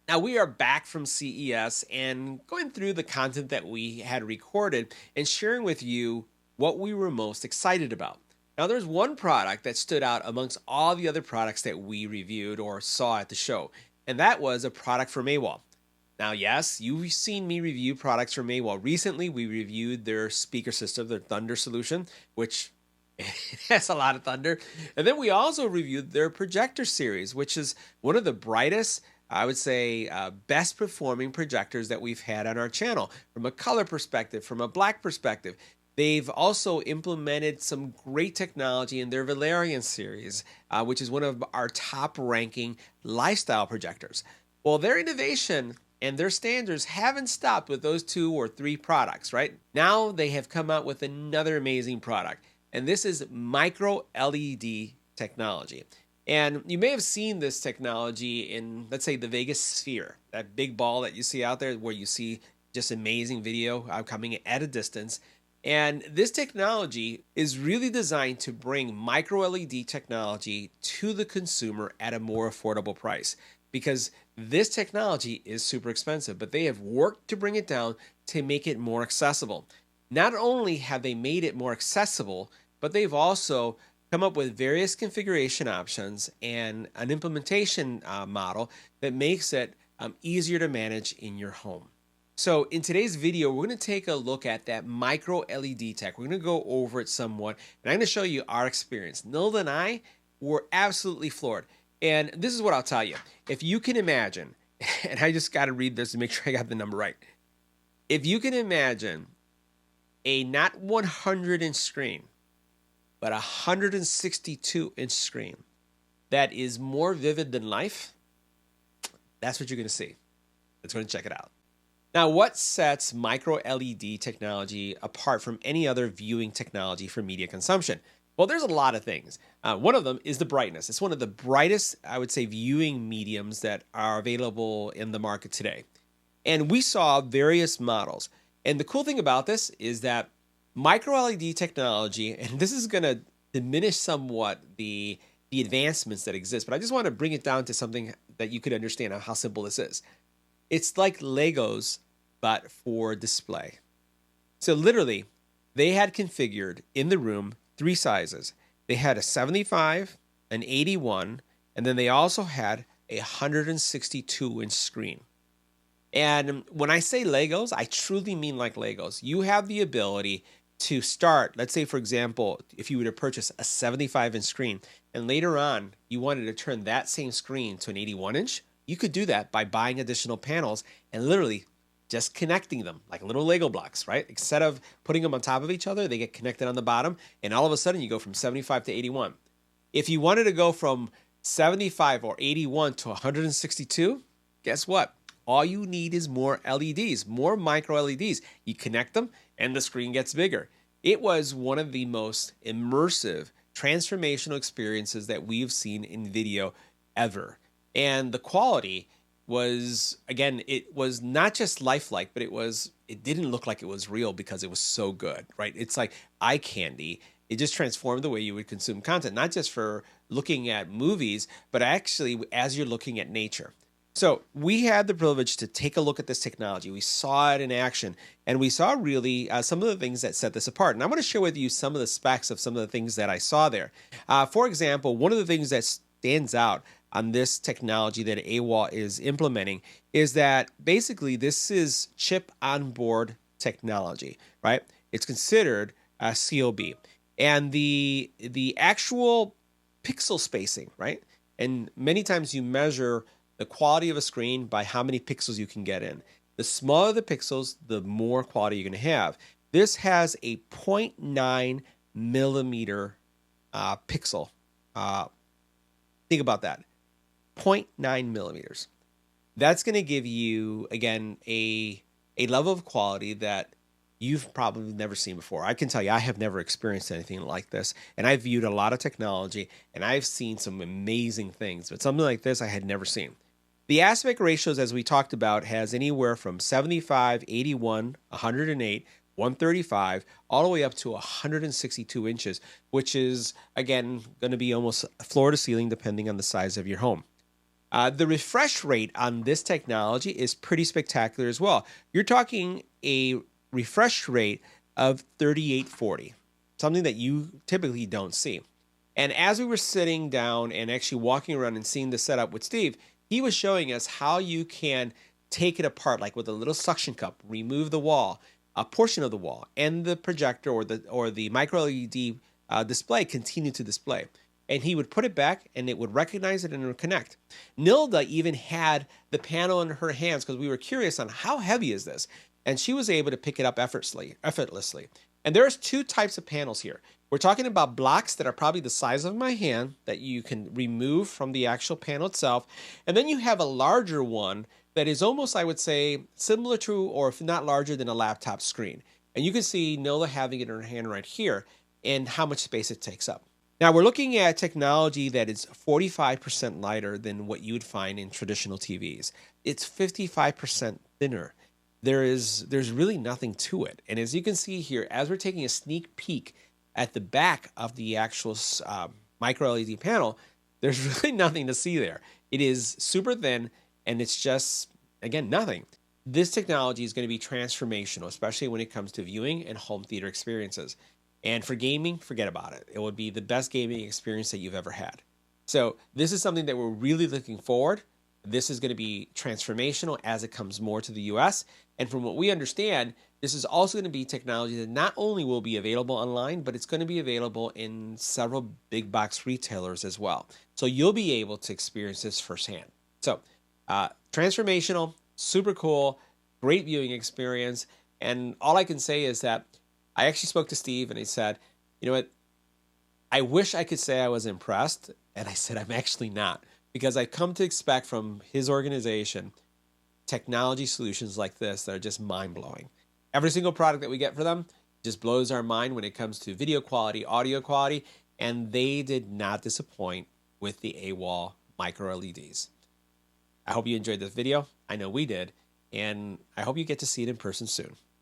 Now, we are back from CES and going through the content that we had recorded and sharing with you what we were most excited about. Now, there's one product that stood out amongst all the other products that we reviewed or saw at the show, and that was a product from AWALL. Now, yes, you've seen me review products from AWALL. Recently, we reviewed their speaker system, their Thunder solution, which it has a lot of thunder. And then we also reviewed their projector series, which is one of the brightest, I would say, best performing projectors that we've had on our channel from a color perspective, from a black perspective. They've also implemented some great technology in their Valerian series, which is one of our top ranking lifestyle projectors. Well, their innovation and their standards haven't stopped with those 2 or 3 products, right? Now they have come out with another amazing product, and this is micro LED technology. And you may have seen this technology in, let's say, the Vegas Sphere, that big ball that you see out there where you see just amazing video coming at a distance. And this technology is really designed to bring micro LED technology to the consumer at a more affordable price, because this technology is super expensive, but they have worked to bring it down to make it more accessible. Not only have they made it more accessible, but they've also come up with various configuration options and an implementation model that makes it easier to manage in your home. So in today's video, we're going to take a look at that micro LED tech. We're going to go over it somewhat, and I'm going to show you our experience. Nilda and I were absolutely floored. And this is what I'll tell you. If you can imagine, and I just got to read this to make sure I got the number right. If you can imagine a not 100-inch screen, but a 162-inch screen that is more vivid than life, that's what you're going to see. Let's go and check it out. Now, what sets micro LED technology apart from any other viewing technology for media consumption? Well, there's a lot of things. One of them is the brightness. It's one of the brightest, I would say, viewing mediums that are available in the market today. And we saw various models. And the cool thing about this is that micro LED technology, and this is going to diminish somewhat the advancements that exist, but I just want to bring it down to something that you could understand how simple this is. It's like Legos, but for display. So literally, they had configured in the room 3 sizes. They had a 75, an 81, and then they also had a 162-inch screen. And when I say Legos, I truly mean like Legos. You have the ability to start, let's say, for example, if you were to purchase a 75-inch screen, and later on you wanted to turn that same screen to an 81-inch, you could do that by buying additional panels and literally just connecting them like little Lego blocks, right? Instead of putting them on top of each other, they get connected on the bottom, and all of a sudden you go from 75 to 81. If you wanted to go from 75 or 81 to 162, guess what? All you need is more LEDs, more micro LEDs. You connect them and the screen gets bigger. It was one of the most immersive, transformational experiences that we've seen in video ever. And the quality was, again, it was not just lifelike, but it didn't look like it was real because it was so good, right? It's like eye candy. It just transformed the way you would consume content, not just for looking at movies, but actually as you're looking at nature. So we had the privilege to take a look at this technology. We saw it in action, and we saw really some of the things that set this apart. And I'm going to share with you some of the specs of some of the things that I saw there. For example, one of the things that stands out on this technology that AWALL is implementing is that basically this is chip on board technology, right? It's considered COB. And the actual pixel spacing, right? And many times you measure the quality of a screen by how many pixels you can get in. The smaller the pixels, the more quality you're going to have. This has a 0.9 millimeter pixel. Think about that. 0.9 millimeters. That's going to give you, again, a level of quality that you've probably never seen before. I can tell you, I have never experienced anything like this. And I've viewed a lot of technology, and I've seen some amazing things. But something like this, I had never seen. The aspect ratios, as we talked about, has anywhere from 75, 81, 108, 135, all the way up to 162 inches, which is, again, going to be almost floor to ceiling depending on the size of your home. The refresh rate on this technology is pretty spectacular as well. You're talking a refresh rate of 3840, something that you typically don't see. And as we were sitting down and actually walking around and seeing the setup with Steve, he was showing us how you can take it apart, like with a little suction cup, remove the wall, a portion of the wall, and the projector or the micro LED display continue to display. And he would put it back and it would recognize it and it would connect. Nilda even had the panel in her hands because we were curious on how heavy is this. And she was able to pick it up effortlessly. And there's two types of panels here. We're talking about blocks that are probably the size of my hand that you can remove from the actual panel itself. And then you have a larger one that is almost, I would say, similar to, or if not larger than, a laptop screen. And you can see Nilda having it in her hand right here and how much space it takes up. Now we're looking at technology that is 45% lighter than what you would find in traditional TVs. It's 55% thinner. There's really nothing to it. And as you can see here, as we're taking a sneak peek at the back of the actual micro LED panel, there's really nothing to see there. It is super thin and it's just, again, nothing. This technology is going to be transformational, especially when it comes to viewing and home theater experiences. And for gaming, forget about it. It would be the best gaming experience that you've ever had. So this is something that we're really looking forward. This is going to be transformational as it comes more to the US. And from what we understand, this is also going to be technology that not only will be available online, but it's going to be available in several big box retailers as well. So you'll be able to experience this firsthand. So transformational, super cool, great viewing experience. And all I can say is that I actually spoke to Steve and he said, you know what, I wish I could say I was impressed. And I said, I'm actually not, because I've come to expect from his organization technology solutions like this that are just mind-blowing. Every single product that we get for them just blows our mind when it comes to video quality, audio quality, and they did not disappoint with the AWALL micro LEDs. I hope you enjoyed this video. I know we did, and I hope you get to see it in person soon.